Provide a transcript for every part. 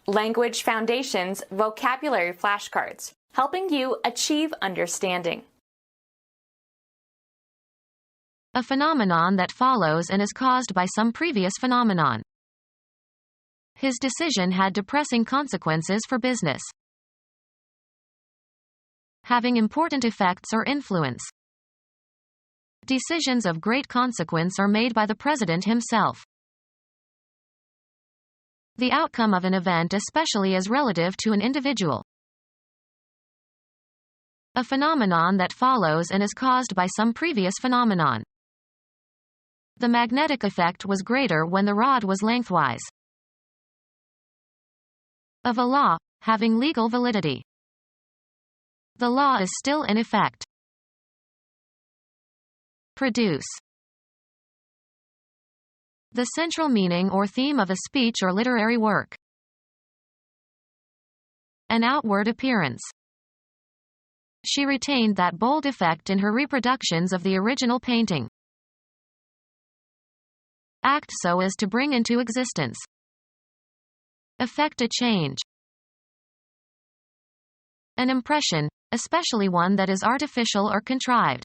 Language Foundations Vocabulary Flashcards, helping you achieve understanding. A phenomenon that follows and is caused by some previous phenomenon. His decision had depressing consequences for business. Having important effects or influence. Decisions of great consequence are made by the president himself. The outcome of an event especially is relative to an individual. A phenomenon that follows and is caused by some previous phenomenon. The magnetic effect was greater when the rod was lengthwise. Of a law, having legal validity. The law is still in effect. Produce. The central meaning or theme of a speech or literary work. An outward appearance. She retained that bold effect in her reproductions of the original painting. Act so as to bring into existence. Effect a change. An impression, especially one that is artificial or contrived.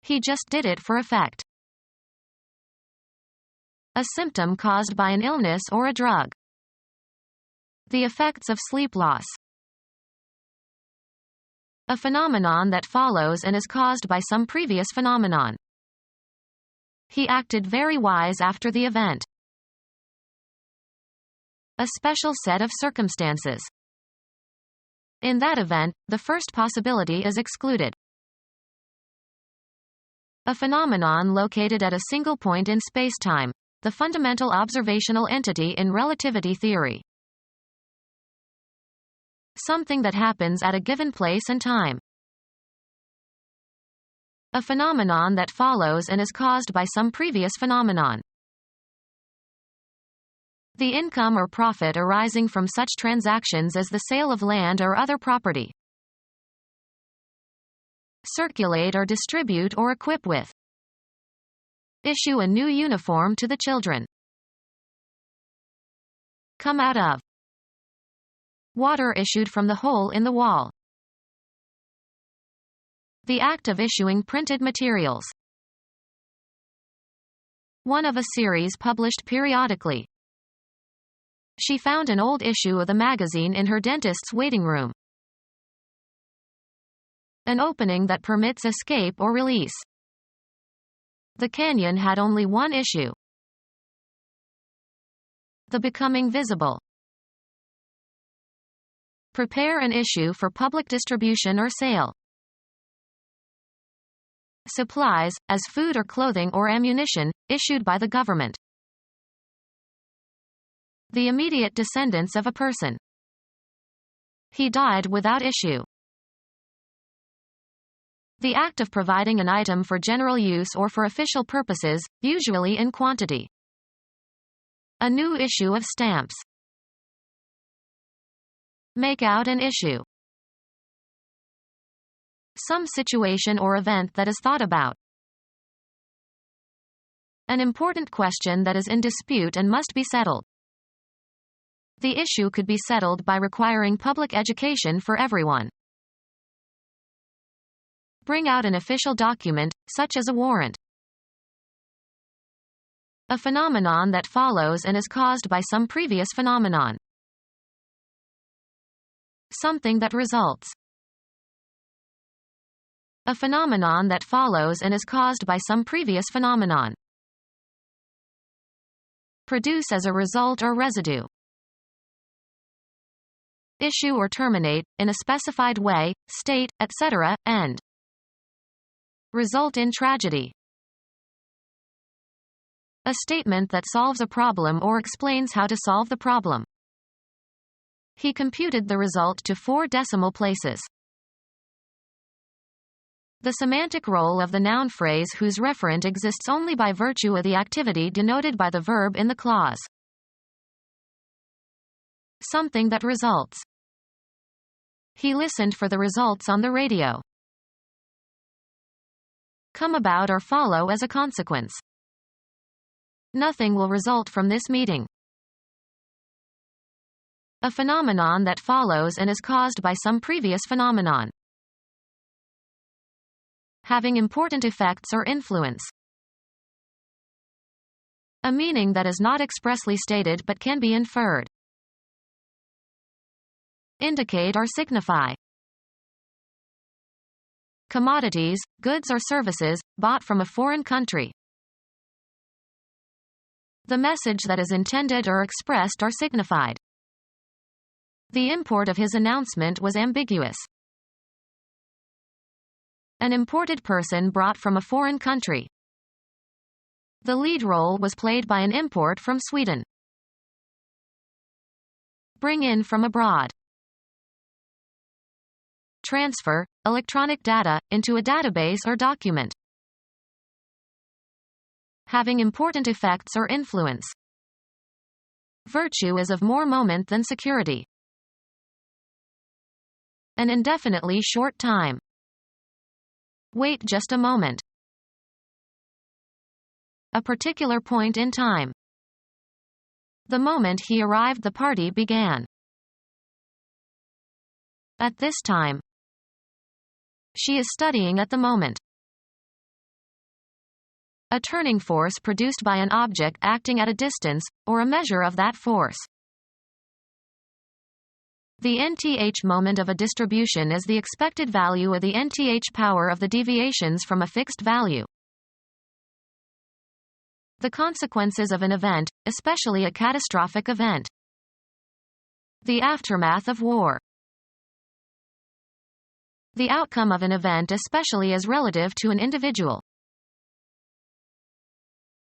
He just did it for effect. A symptom caused by an illness or a drug. The effects of sleep loss. A phenomenon that follows and is caused by some previous phenomenon. He acted very wise after the event. A special set of circumstances. In that event, the first possibility is excluded. A phenomenon located at a single point in spacetime, the fundamental observational entity in relativity theory. Something that happens at a given place and time. A phenomenon that follows and is caused by some previous phenomenon. The income or profit arising from such transactions as the sale of land or other property. Circulate or distribute or equip with. Issue a new uniform to the children. Come out of. Water issued from the hole in the wall. The act of issuing printed materials. One of a series published periodically. She found an old issue of the magazine in her dentist's waiting room. An opening that permits escape or release. The canyon had only one issue. The becoming visible. Prepare an issue for public distribution or sale. Supplies, as food or clothing or ammunition, issued by the government. The immediate descendants of a person. He died without issue. The act of providing an item for general use or for official purposes, usually in quantity. A new issue of stamps. Make out an issue. Some situation or event that is thought about. An important question that is in dispute and must be settled. The issue could be settled by requiring public education for everyone. Bring out an official document, such as a warrant. A phenomenon that follows and is caused by some previous phenomenon. Something that results. A phenomenon that follows and is caused by some previous phenomenon. Produce as a result or residue. Issue or terminate, in a specified way, state, etc., end. Result in tragedy. A statement that solves a problem or explains how to solve the problem. He computed the result to 4 decimal places. The semantic role of the noun phrase whose referent exists only by virtue of the activity denoted by the verb in the clause. Something that results. He listened for the results on the radio. Come about or follow as a consequence. Nothing will result from this meeting. A phenomenon that follows and is caused by some previous phenomenon. Having important effects or influence. A meaning that is not expressly stated but can be inferred. Indicate or signify. Commodities, goods or services, bought from a foreign country. The message that is intended or expressed or signified. The import of his announcement was ambiguous. An imported person brought from a foreign country. The lead role was played by an import from Sweden. Bring in from abroad. Transfer, electronic data, into a database or document. Having important effects or influence. Virtue is of more moment than security. An indefinitely short time. Wait just a moment. A particular point in time. The moment he arrived, the party began. At this time. She is studying at the moment. A turning force produced by an object acting at a distance, or a measure of that force. The nth moment of a distribution is the expected value of the nth power of the deviations from a fixed value. The consequences of an event, especially a catastrophic event. The aftermath of war. The outcome of an event, especially as relative to an individual.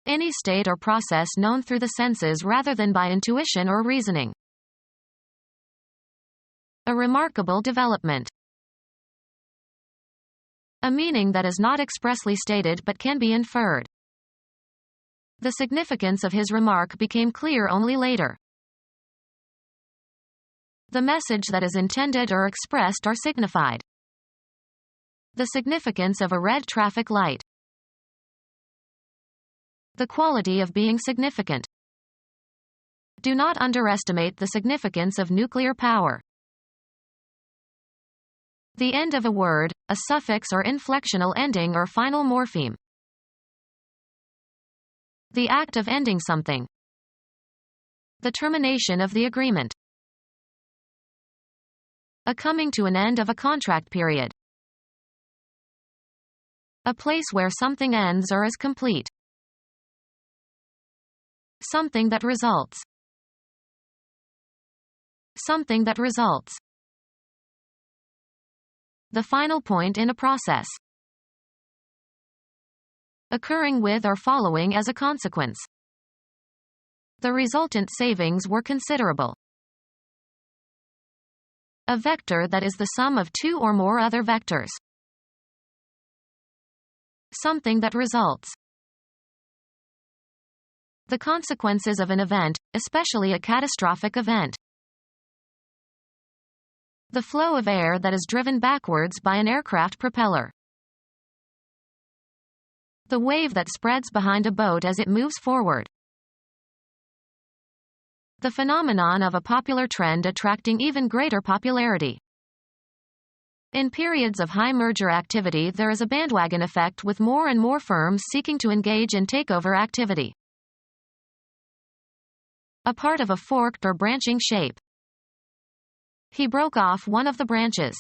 Any state or process known through the senses rather than by intuition or reasoning. A remarkable development. A meaning that is not expressly stated but can be inferred. The significance of his remark became clear only later. The message that is intended or expressed or signified. The significance of a red traffic light. The quality of being significant. Do not underestimate the significance of nuclear power. The end of a word, a suffix or inflectional ending or final morpheme. The act of ending something. The termination of the agreement. A coming to an end of a contract period. A place where something ends or is complete. Something that results. Something that results. The final point in a process. Occurring with or following as a consequence. The resultant savings were considerable. A vector that is the sum of two or more other vectors. Something that results. The consequences of an event, especially a catastrophic event. The flow of air that is driven backwards by an aircraft propeller. The wave that spreads behind a boat as it moves forward. The phenomenon of a popular trend attracting even greater popularity. In periods of high merger activity, there is a bandwagon effect with more and more firms seeking to engage in takeover activity. A part of a forked or branching shape. He broke off one of the branches.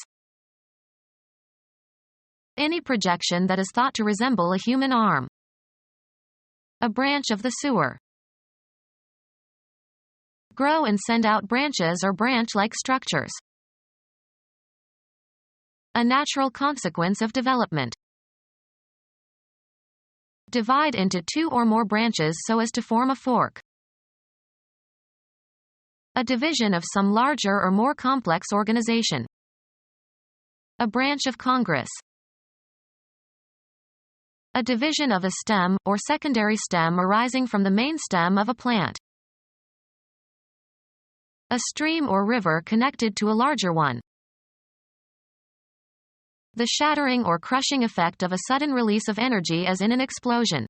Any projection that is thought to resemble a human arm. A branch of the sewer. Grow and send out branches or branch-like structures. A natural consequence of development. Divide into two or more branches so as to form a fork. A division of some larger or more complex organization. A branch of Congress. A division of a stem, or secondary stem arising from the main stem of a plant. A stream or river connected to a larger one. The shattering or crushing effect of a sudden release of energy as in an explosion.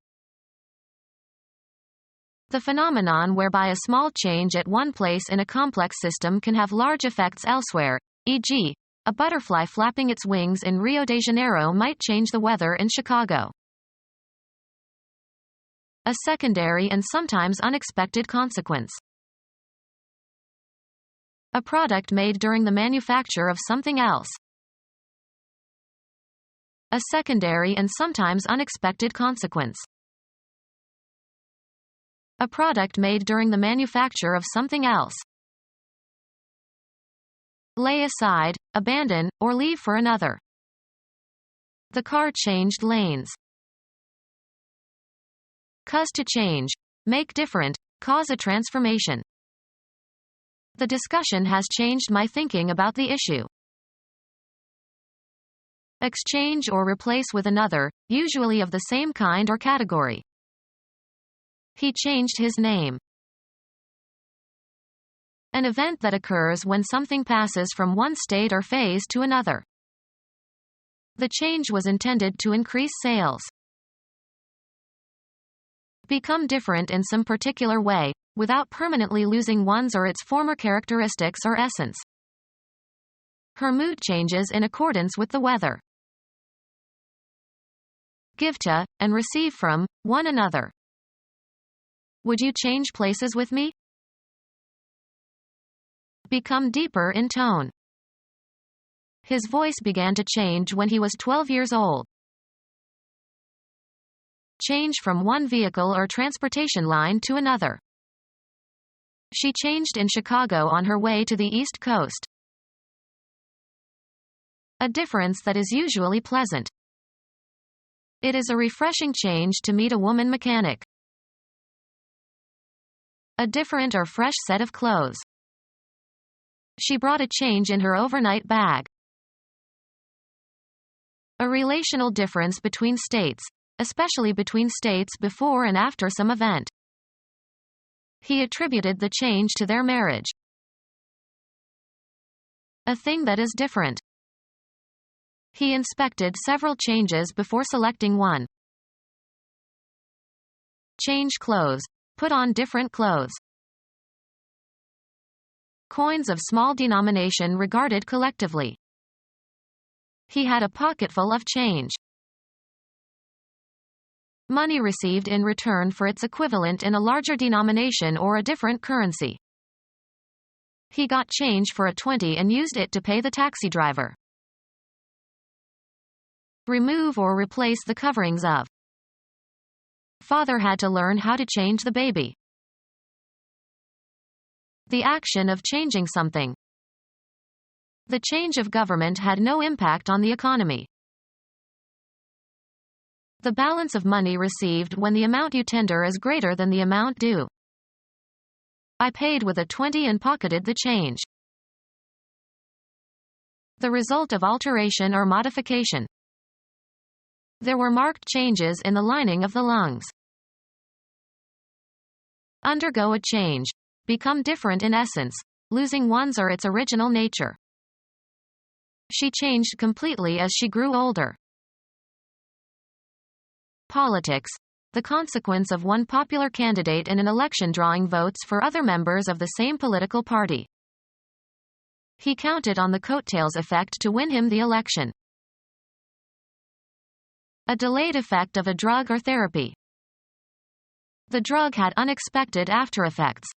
The phenomenon whereby a small change at one place in a complex system can have large effects elsewhere, e.g., a butterfly flapping its wings in Rio de Janeiro might change the weather in Chicago. A secondary and sometimes unexpected consequence. A product made during the manufacture of something else. A secondary and sometimes unexpected consequence. A product made during the manufacture of something else. Lay aside, abandon, or leave for another. The car changed lanes. Cause to change, make different, cause a transformation. The discussion has changed my thinking about the issue. Exchange or replace with another, usually of the same kind or category. He changed his name. An event that occurs when something passes from one state or phase to another. The change was intended to increase sales. Become different in some particular way, without permanently losing one's or its former characteristics or essence. Her mood changes in accordance with the weather. Give to, and receive from, one another. Would you change places with me? Become deeper in tone. His voice began to change when he was 12 years old. Change from one vehicle or transportation line to another. She changed in Chicago on her way to the East Coast. A difference that is usually pleasant. It is a refreshing change to meet a woman mechanic. A different or fresh set of clothes. She brought a change in her overnight bag. A relational difference between states, especially between states before and after some event. He attributed the change to their marriage. A thing that is different. He inspected several changes before selecting one. Change clothes. Put on different clothes. Coins of small denomination regarded collectively. He had a pocketful of change. Money received in return for its equivalent in a larger denomination or a different currency. He got change for a 20 and used it to pay the taxi driver. Remove or replace the coverings of. Father had to learn how to change the baby. The action of changing something. The change of government had no impact on the economy. The balance of money received when the amount you tender is greater than the amount due. I paid with a 20 and pocketed the change. The result of alteration or modification. There were marked changes in the lining of the lungs. Undergo a change. Become different in essence, losing one's or its original nature. She changed completely as she grew older. Politics. The consequence of one popular candidate in an election drawing votes for other members of the same political party. He counted on the coattails effect to win him the election. A delayed effect of a drug or therapy. The drug had unexpected after effects.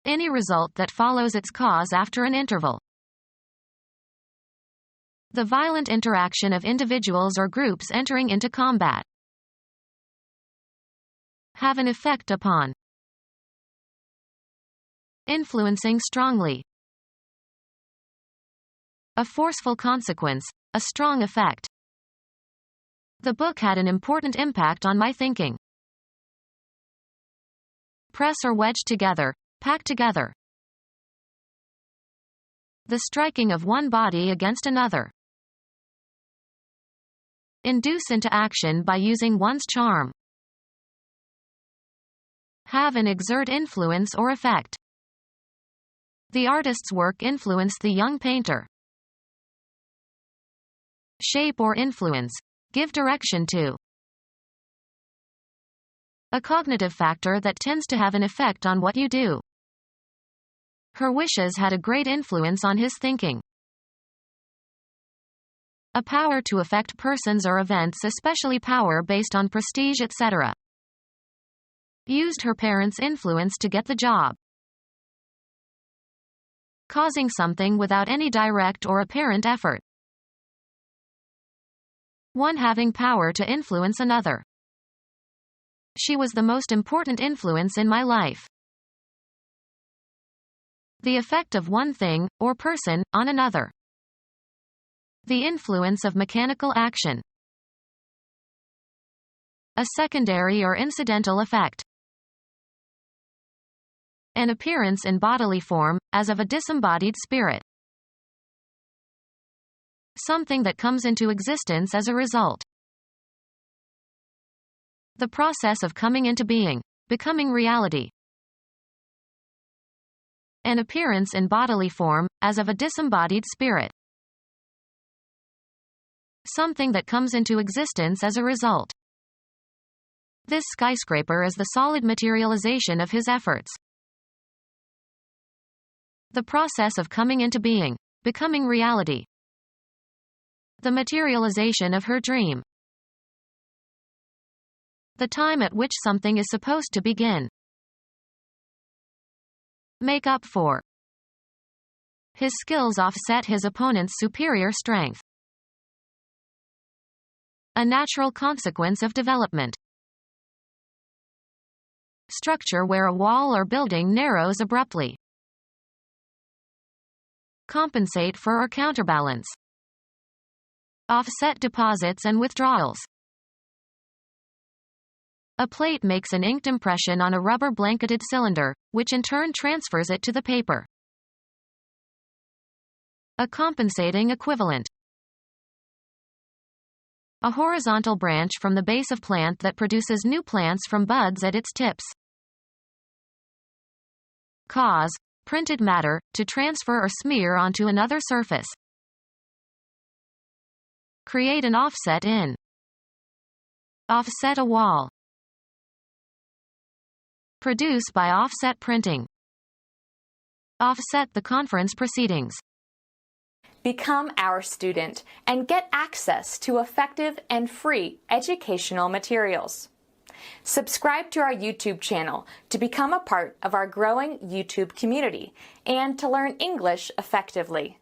Any result that follows its cause after an interval. The violent interaction of individuals or groups entering into combat. Have an effect upon. Influencing strongly. A forceful consequence, a strong effect. The book had an important impact on my thinking. Press or wedge together, pack together. The striking of one body against another. Induce into action by using one's charm. Have and exert influence or effect. The artist's work influenced the young painter. Shape or influence. Give direction to. A cognitive factor that tends to have an effect on what you do. Her wishes had a great influence on his thinking. A power to affect persons or events, especially power based on prestige, etc. Used her parents' influence to get the job. Causing something without any direct or apparent effort. One having power to influence another. She was the most important influence in my life. The effect of one thing, or person, on another. The influence of mechanical action. A secondary or incidental effect. An appearance in bodily form, as of a disembodied spirit. Something that comes into existence as a result. The process of coming into being, becoming reality. An appearance in bodily form, as of a disembodied spirit. Something that comes into existence as a result. This skyscraper is the solid materialization of his efforts. The process of coming into being, becoming reality. The materialization of her dream. The time at which something is supposed to begin. Make up for. His skills offset his opponent's superior strength. A natural consequence of development. Structure where a wall or building narrows abruptly. Compensate for or counterbalance. Offset deposits and withdrawals. A plate makes an inked impression on a rubber blanketed cylinder, which in turn transfers it to the paper. A compensating equivalent. A horizontal branch from the base of plant that produces new plants from buds at its tips. Cause, printed matter, to transfer or smear onto another surface. Create an offset in. Offset a wall. Produce by offset printing. Offset the conference proceedings. Become our student and get access to effective and free educational materials. Subscribe to our YouTube channel to become a part of our growing YouTube community and to learn English effectively.